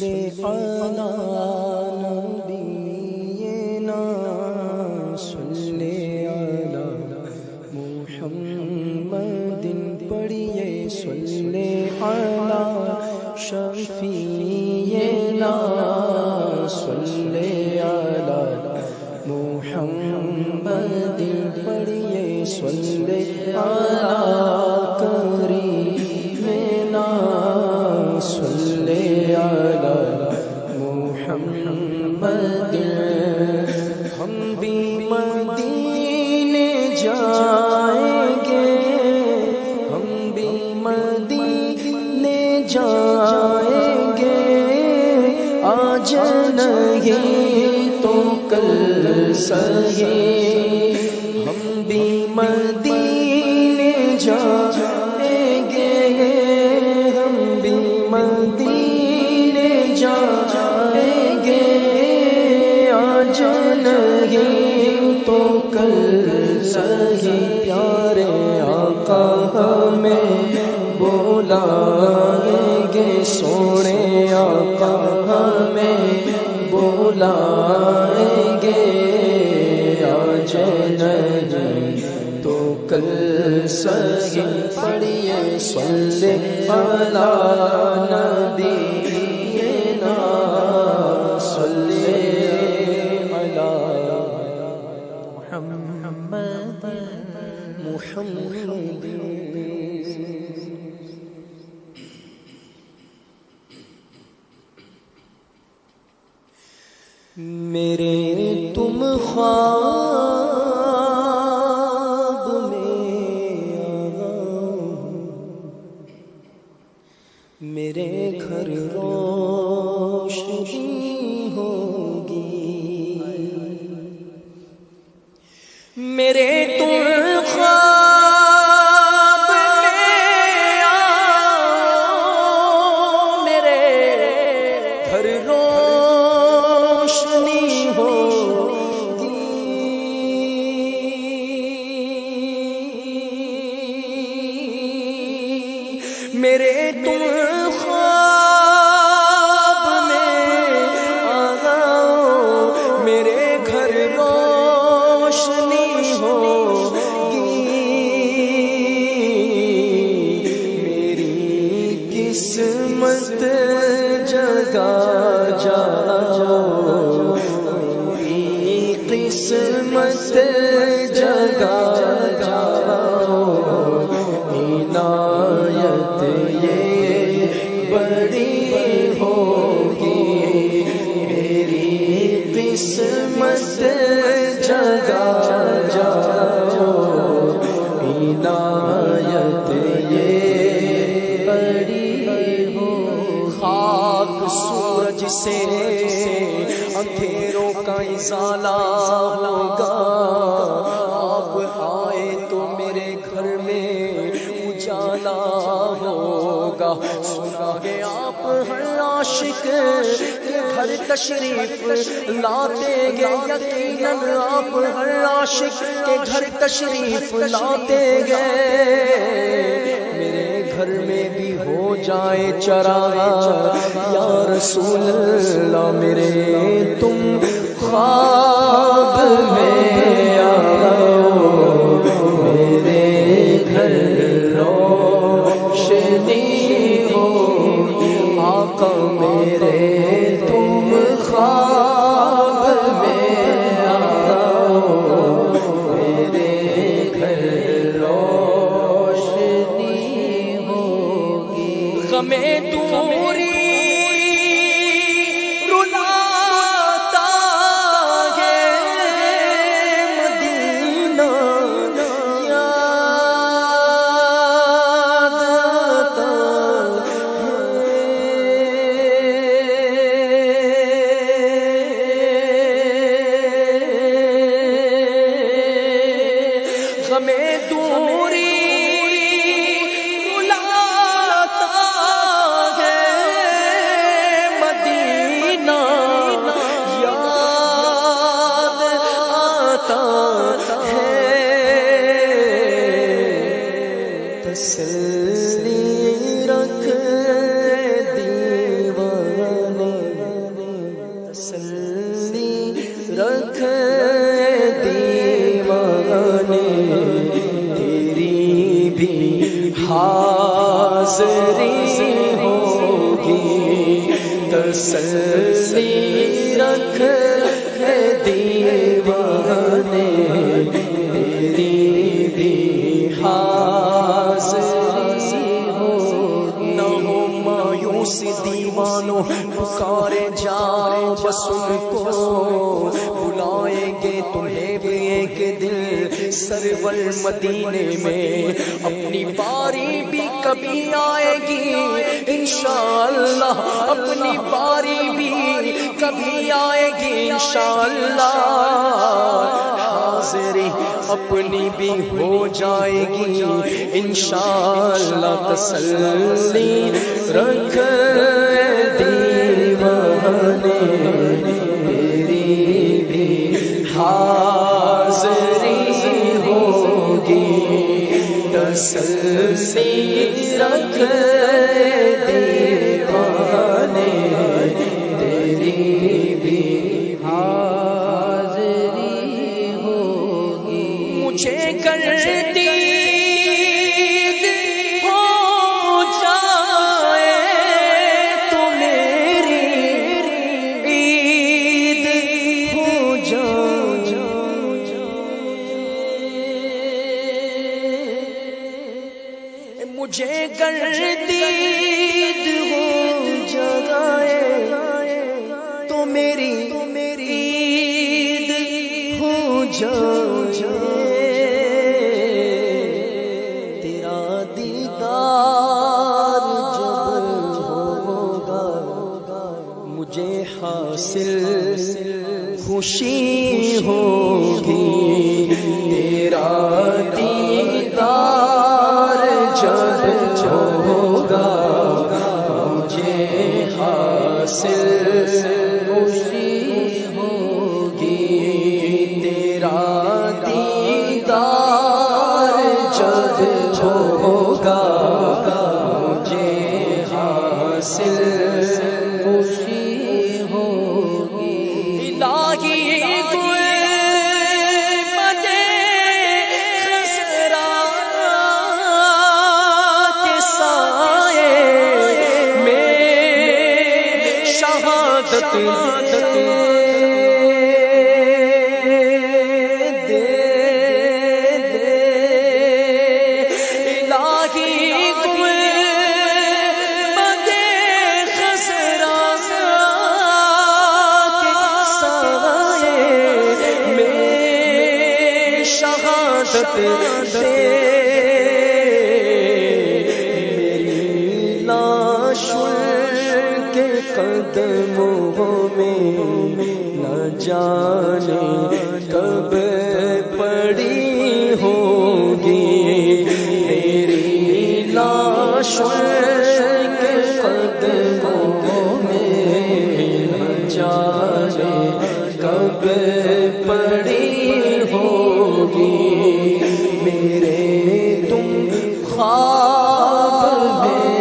علی نبینا صلی علی محمد پڑھیے صلی علی شفیعنا صلی علی محمد پڑھیے صلی علی کریمنا صلی علی محمد ہم بھی مدینے جائیں گے ہم بھی مدینے جائیں گے آج نہیں تو کل سہی ہم بھی مدینے جائیں گے ہم بھی مدینے جائیں گے آج نہیں تو کل سہی پیارے آقا ہمیں بلائیں گے سونے آقا ہمیں بلائیں گے آج نہیں تو کل سہی پڑھیے صلی علی نبینا صلی علی محمد میرے تم خواب میں میرے گھر روشنی ہوگی میرے تم خواب میں میرے گھر روشنی ہوگی میرے تم خواب میں آؤ میرے گھر روشنی ہوگی میری قسمت جگا جاؤ میری قسمت جگا جاؤ عنایت یہ بڑی ہوگی میری قسمت جگا جاؤ عنایت یہ بڑی ہوگی خاک سورج سے اندھیروں کا ازالہ ہوگا آپ آئے تو میرے گھر میں اجالا ہوگا سنا ہے آپ ہر عاشق کے گھر تشریف لاتے گے یقیناً آپ ہر عاشق کے گھر تشریف لاتے گے میرے گھر میں بھی ہو جائے چراغ یا رسول اللہ میرے تم خواب میں آؤ میرے گھر روشنی ہوگی آقا میرے تم خواب میں آؤ میرے گھر روشنی ہوگی غمیں دوری رلاتا ہے رکھ دیوانے تیری بھی حاضری ہوگی تسلی رکھ دیوانے تیری بھی حاضری ہوگی نہ ہو مایوس دیوانوں پکارے جاؤ بس ان کو بلائیں گے تمہیں بھی ایک دن سرور مدینے میں اپنی باری بھی کبھی آئے گی انشاءاللہ اپنی باری بھی کبھی آئے گی انشاءاللہ حاضری اپنی بھی ہو جائے گی انشاءاللہ تسلی رکھ دیوانے تیری بھی حاضری ہوگی تسلی رکھ دیوانے تیری بھی حاضری ہوگی مجھے کر دی مجھے گردید ہو جگائے تو میری عید ہو جائے تیرا دیدار جب ہوگا مجھے حاصل خوشی ہوگی تیرا دیدار جب ہوگا مجھے حاصل خوشی ہوگی تیرا دیدار جب ہوگا مجھے حاصل خوشی ہوگی الہی میری لاش کے قدموں میں نہ جانے کب پڑی ہوگی میری لاش کے قدموں میں نہ جانے کب پڑی ہوگی میرے تم خواب میں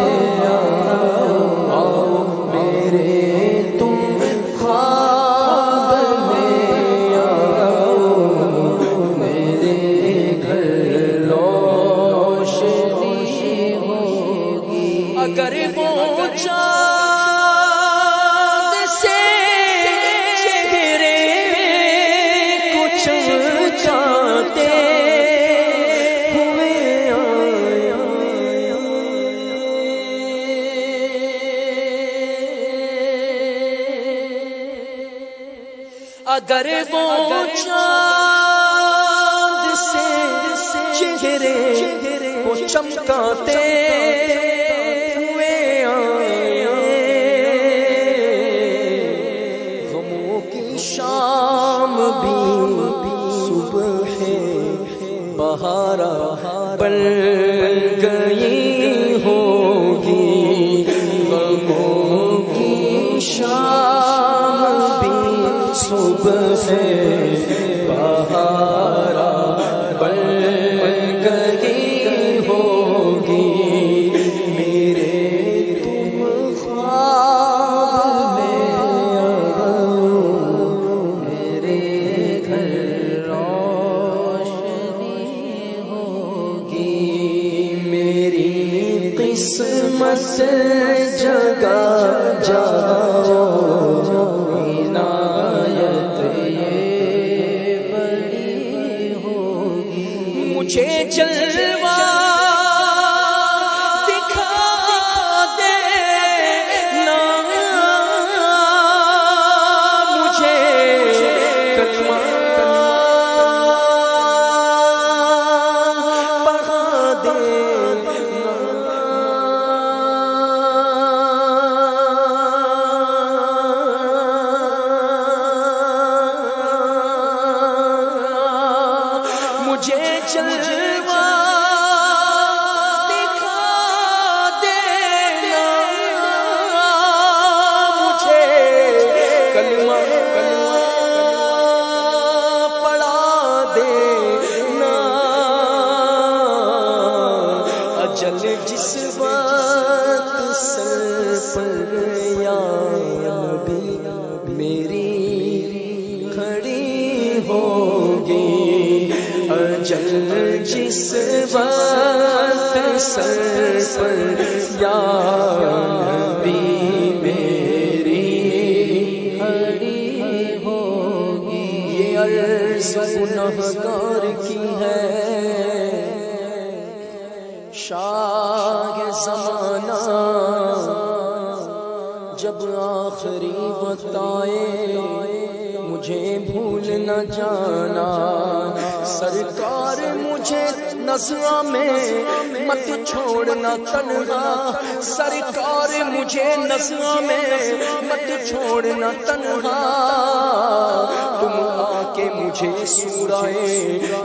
آؤ میرے تم خواب میں آؤ میرے گھر روشنی ہوگی اگر وہ چاند سے چہرے کچھ چاہتے اگر وہ چاند سے چہرے کو چمکاتے ہوئے آئے غموں کی شام بھی صبح بہارا بن گئی ہوگی غموں کی شام بھی صبح سے بہارا بن گئی ہوگی میرے تم خواب میں آؤ میرے جگہ جاؤ، عنایت یہ بڑی ہوگی، مجھے جلوہ جس وقت سر پر یا نبی میری کھڑی ہوگی، اجل جس وقت سر پر یا نبی میری کھڑی ہوگی، یہ عرض گنہگار کی ہے، شاہ زمانہ جب آخری وقت آئے مجھے بھول نہ جانا، سرکار مجھے نزعہ میں مت چھوڑنا تنہا، سرکار مجھے نزعہ میں مت چھوڑنا تنہا، تم آ کے مجھے سورہ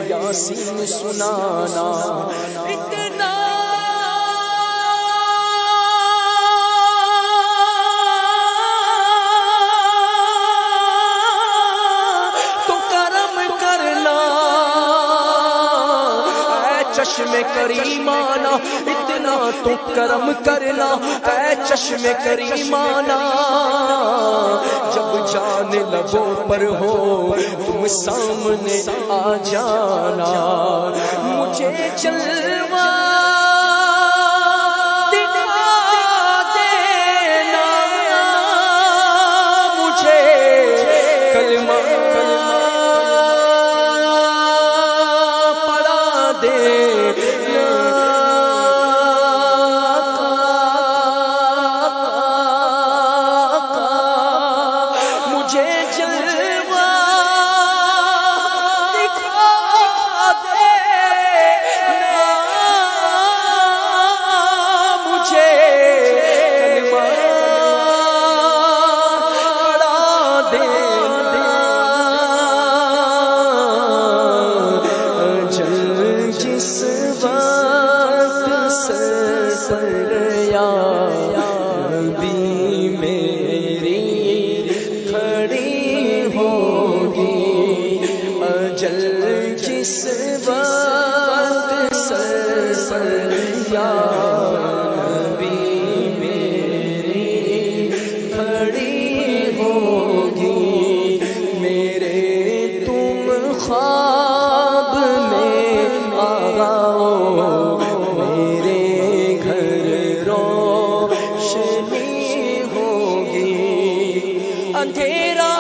یاسین سنانا، اتنا چشم کریمانہ، اتنا تو کرم کرنا اے چشم کریمانہ، جب جان لبوں پر ہو تم سامنے آ جانا، مجھے جلوہ دکھا دینا، مجھے کلمہ پڑھا دے، جس وقت سر پر یا نبی میری کھڑی ہوگی، میرے تم خواب میں آؤ، میرے گھر روشنی ہوگی، اندھیرا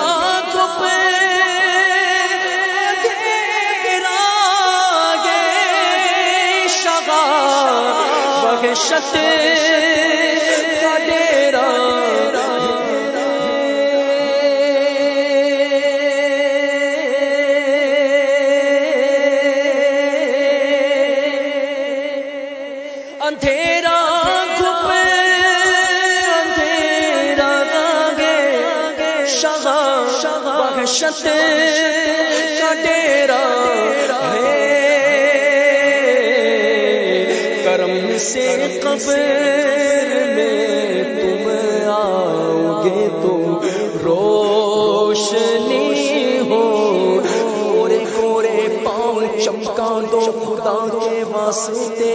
وحشت کا ڈیرا، اندھیرا گھپے اندھیرا گے شاہ وحشت کا ڈیرا ہے، کرم سے قبر میں تم آؤ گے تو روشنی ہو، گورے گورے پاؤں چمکا دو خدا کے واسطے،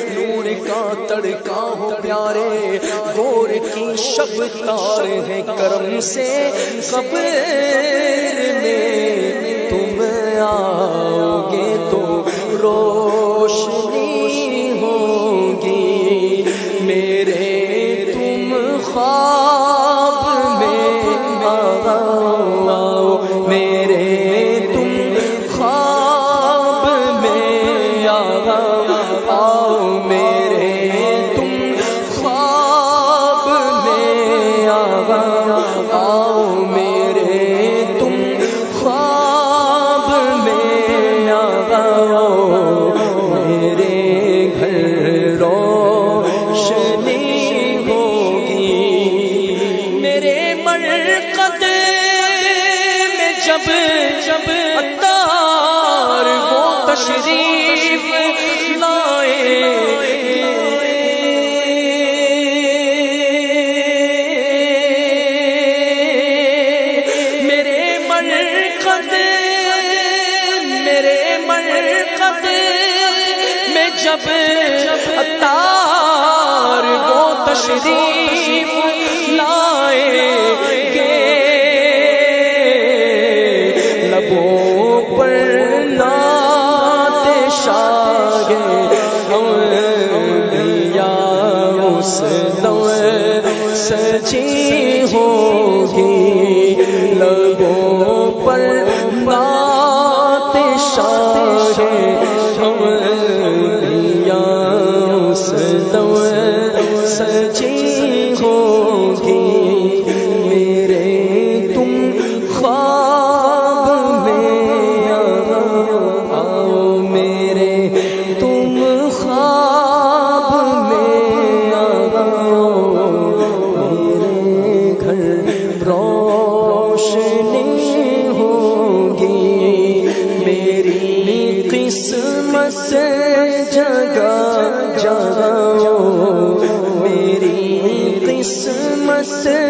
نور کا تڑکا ہو پیارے، گور کی شب تار ہے، کرم سے قبر میں تم آؤ گے تو روشنی ہوگی، مرقد میں جب عطار وہ تشریف لائے جب عطار وہ تشریف لائے گے لبوں پر نعت شاہ انبیاء اس دم سجی ہوگی لبوں پر نعت شاہ سجی ہوگی میرے تم خواب میں آؤ میرے تم خواب میں آؤ میرے گھر روشنی ہوگی میری قسمت سے جگہ جگہ قسمت سے